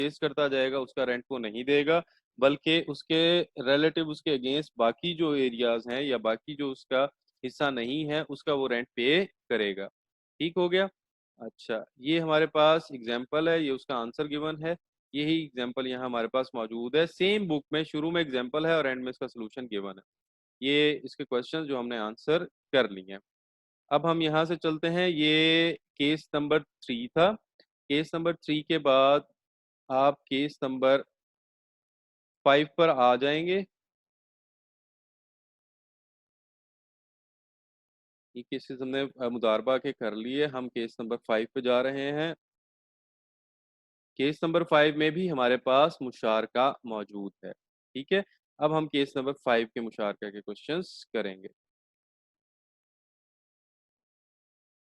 Chess करता जाएगा उसका रेंट वो नहीं देगा, बल्कि उसके रिलेटिव उसके अगेंस्ट बाकी जो एरियाज हैं या बाकी जो उसका हिस्सा नहीं है उसका वो रेंट पे करेगा। ठीक हो गया। अच्छा, ये हमारे पास एग्जाम्पल है, ये उसका आंसर गिवन है। यही एग्जाम्पल यहाँ हमारे पास मौजूद है सेम बुक में, शुरू में एग्जाम्पल है और एंड में इसका सोल्यूशन गिवन है। ये इसके क्वेश्चन जो हमने आंसर कर लिए हैं। अब हम यहाँ से चलते हैं, ये केस नंबर 3 था। केस नंबर 3 के बाद आप केस नंबर 5 पर आ जाएंगे। ये केसेस हमने मुदारबा के कर लिए, हम केस नंबर 5 पे जा रहे हैं। केस नंबर 5 में भी हमारे पास मुशारका मौजूद है। ठीक है, अब हम केस नंबर 5 के मुशारका के क्वेश्चंस करेंगे।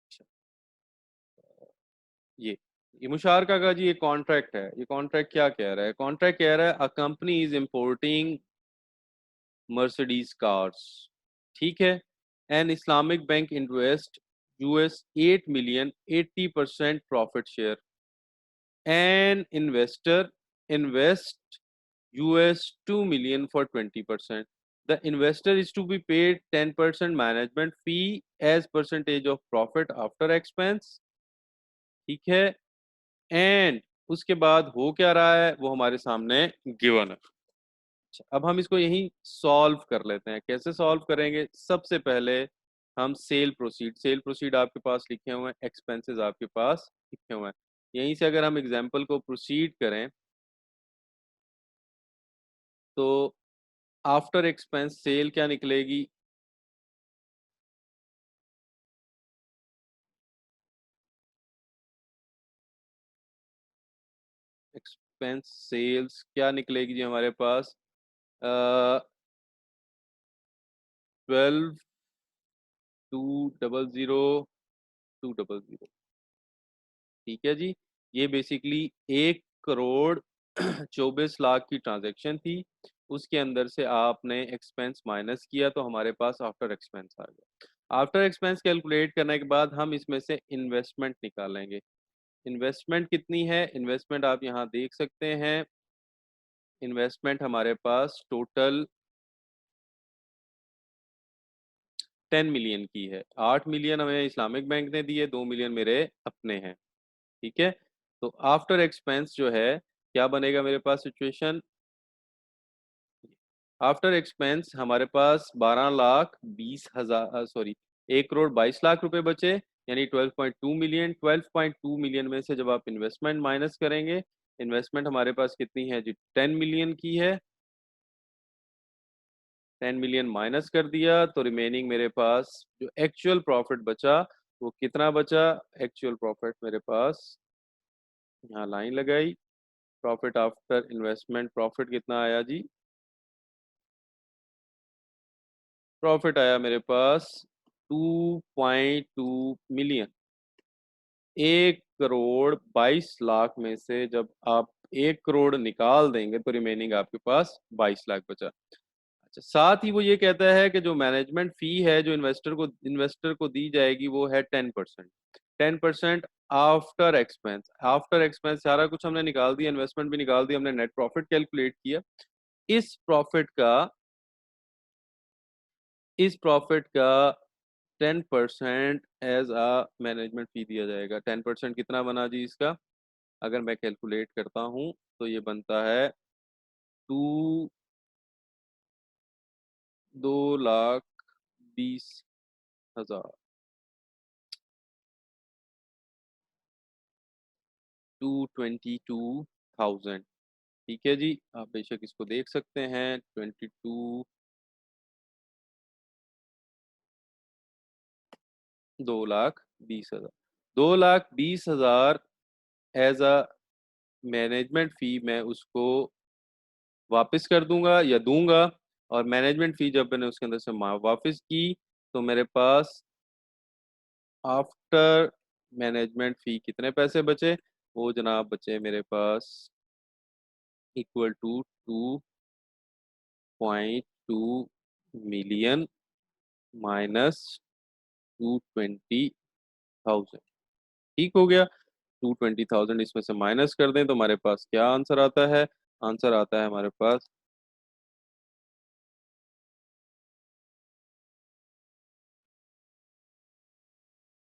अच्छा, ये मुशारका का जी ये कॉन्ट्रैक्ट है। ये कॉन्ट्रैक्ट क्या कह रहा है? कॉन्ट्रैक्ट कह रहा है a company is importing Mercedes cars. ठीक है, an Islamic bank invest US 8 million 80% profit share, an investor invest US 2 million for 20%. The investor is to be paid 10% management fee as percentage of profit after expense. ठीक है, and उसके बाद हो क्या रहा है वो हमारे सामने गिवन है। अच्छा, अब हम इसको यहीं सॉल्व कर लेते हैं। कैसे सॉल्व करेंगे? सबसे पहले हम सेल प्रोसीड आपके पास लिखे हुए हैं, एक्सपेंसेस आपके पास लिखे हुए हैं। यहीं से अगर हम एग्जाम्पल को प्रोसीड करें तो आफ्टर एक्सपेंस सेल क्या निकलेगी? एक्सपेंस सेल्स क्या निकलेगी जी हमारे पास? 12,200,200। ठीक है जी, ये बेसिकली 1 करोड़ 24 लाख की ट्रांजैक्शन थी। उसके अंदर से आपने एक्सपेंस माइनस किया तो हमारे पास आफ्टर एक्सपेंस आ गया। आफ्टर एक्सपेंस कैलकुलेट करने के बाद हम इसमें से इन्वेस्टमेंट निकालेंगे। इन्वेस्टमेंट कितनी है? इन्वेस्टमेंट आप यहाँ देख सकते हैं। इन्वेस्टमेंट हमारे पास टोटल 10 मिलियन की है। 8 मिलियन हमें इस्लामिक बैंक ने दिए, 2 मिलियन मेरे अपने हैं। ठीक है, तो आफ्टर एक्सपेंस जो है क्या बनेगा मेरे पास सिचुएशन? आफ्टर एक्सपेंस हमारे पास 12,20,000 सॉरी 1 करोड़ 22 लाख रुपए बचे, यानी 12.2 मिलियन। 12.2 मिलियन में से जब आप इन्वेस्टमेंट माइनस करेंगे, इन्वेस्टमेंट हमारे पास कितनी है जी? 10 मिलियन की है। 10 मिलियन माइनस कर दिया तो रिमेनिंग मेरे पास जो एक्चुअल प्रॉफिट बचा वो कितना बचा? एक्चुअल प्रॉफिट मेरे पास, यहाँ लाइन लगाई, प्रॉफिट आफ्टर इन्वेस्टमेंट प्रॉफिट कितना आया जी? प्रॉफिट आया मेरे पास 2.2 मिलियन। 1 करोड़ 22 लाख में से जब आप 1 करोड़ निकाल देंगे तो रिमेनिंग आपके पास 22 लाख बचा। अच्छा, साथ ही वो ये कहता है कि जो मैनेजमेंट फी है जो इन्वेस्टर को दी जाएगी वो है 10%। 10% आफ्टर एक्सपेंस। आफ्टर एक्सपेंस सारा कुछ हमने निकाल दिया, इन्वेस्टमेंट भी निकाल दी, हमने नेट प्रॉफिट कैलकुलेट किया। इस प्रॉफिट का इस प्रॉफिट का 10% एज अ मैनेजमेंट फी दिया जाएगा। 10% कितना बना जी इसका? अगर मैं कैलकुलेट करता हूँ तो ये बनता है 2,20,000, 222,000। ठीक है जी, आप बेशक इसको देख सकते हैं। 2,20,000, 2,20,000 एज अ मैनेजमेंट फी मैं उसको वापस कर दूंगा या दूंगा। और मैनेजमेंट फी जब मैंने उसके अंदर से वापस की तो मेरे पास आफ्टर मैनेजमेंट फी कितने पैसे बचे? वो जनाब बचे मेरे पास इक्वल टू 2.2 मिलियन माइनस 220,000। ठीक हो गया। 220,000 इसमें से माइनस कर दें तो हमारे पास क्या आंसर आता है? आंसर आता है हमारे पास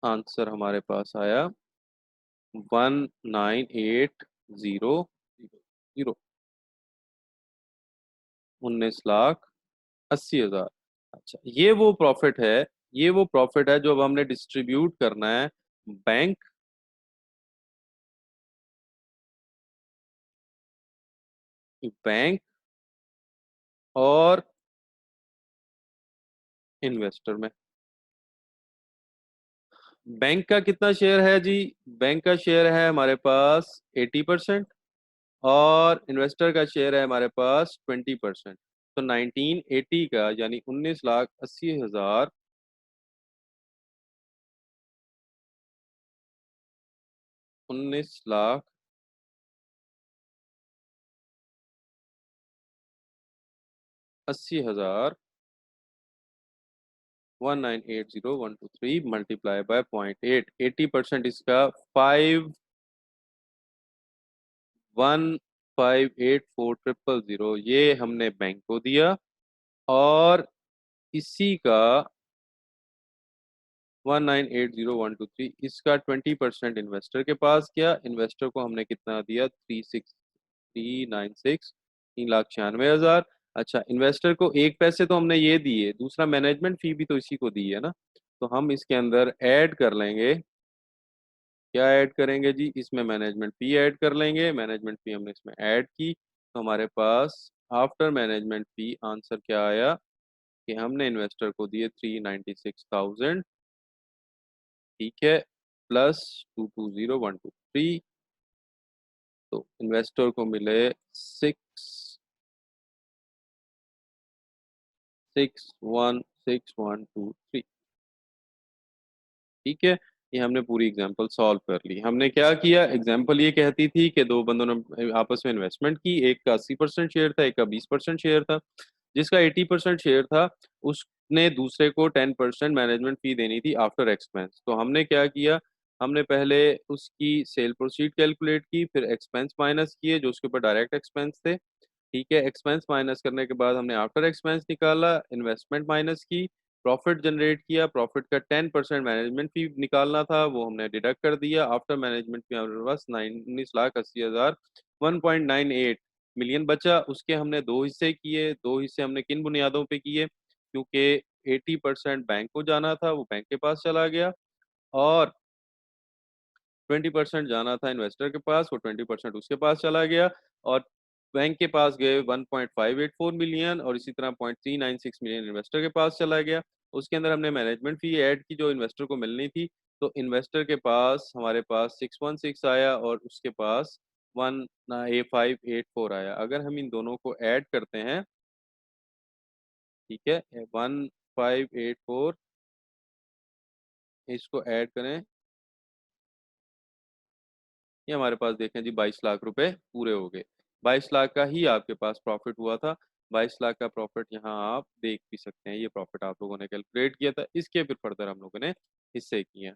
आंसर हमारे पास आया 19,800 19,80,000। अच्छा, ये वो प्रॉफिट है जो अब हमने डिस्ट्रीब्यूट करना है बैंक बैंक और इन्वेस्टर में। बैंक का कितना शेयर है जी? बैंक का शेयर है हमारे पास 80% और इन्वेस्टर का शेयर है हमारे पास 20%। तो 1980 का यानी 19,80,000 19,80,000 19,80,123 मल्टीप्लाई बाय 0.8 80% इसका 5,158,400 ये हमने बैंक को दिया और इसी का 19,80,123 इसका 20% इन्वेस्टर के पास गया। इन्वेस्टर को हमने कितना दिया? 3,6,396 3,96,000। अच्छा, इन्वेस्टर को एक पैसे तो हमने ये दिए, दूसरा मैनेजमेंट फी भी तो इसी को दी है ना, तो हम इसके अंदर ऐड कर लेंगे। क्या ऐड करेंगे जी? इसमें मैनेजमेंट फी ऐड कर लेंगे। मैनेजमेंट फी हमने इसमें ऐड की तो हमारे पास आफ्टर मैनेजमेंट फी आंसर क्या आया कि हमने इन्वेस्टर को दिए 396,000, ठीक है, प्लस 220,123, तो इन्वेस्टर को मिले 6616123। ठीक है, ये हमने पूरी एग्जांपल सॉल्व कर ली। हमने क्या किया? एग्जांपल ये कहती थी कि दो बंदों ने आपस में इन्वेस्टमेंट की, एक का 80% शेयर था, एक का 20% शेयर था। जिसका 80% शेयर था उसने दूसरे को 10% मैनेजमेंट फी देनी थी आफ्टर एक्सपेंस। तो हमने क्या किया? हमने पहले उसकी सेल प्रोसीड कैलकुलेट की, फिर एक्सपेंस माइनस किए जो उसके ऊपर डायरेक्ट एक्सपेंस थे। ठीक है, एक्सपेंस माइनस करने के बाद हमने आफ्टर एक्सपेंस निकाला, इन्वेस्टमेंट माइनस की, प्रॉफिट जनरेट किया। प्रॉफिट का 10% मैनेजमेंट फी निकालना था, वो हमने डिडक्ट कर दिया। आफ्टर मैनेजमेंट फी हमारे पास 19,80,000 1.98 मिलियन बचा। उसके हमने दो हिस्से किए। दो हिस्से हमने किन बुनियादों पे किए? क्योंकि 80% बैंक को जाना था, वो बैंक के पास चला गया, और 20% जाना था इन्वेस्टर के पास, वो 20% उसके पास चला गया, और बैंक के पास गए 1.584 मिलियन, और इसी तरह 0.396 मिलियन इन्वेस्टर के पास चला गया। उसके अंदर हमने मैनेजमेंट फी ऐड की जो इन्वेस्टर को मिलनी थी। तो इन्वेस्टर के पास हमारे पास 616 आया और उसके पास 1,584 आया। अगर हम इन दोनों को ऐड करते हैं, ठीक है, 1,584, इसको ऐड करें, ये हमारे पास देखें जी 22 लाख रुपए पूरे हो गए। 22 लाख का ही आपके पास प्रॉफिट हुआ था। 22 लाख का प्रॉफिट यहाँ आप देख भी सकते हैं। ये प्रॉफिट आप लोगों ने कैलकुलेट किया था, इसके फिर फर्दर हम लोगों ने हिस्से किए हैं।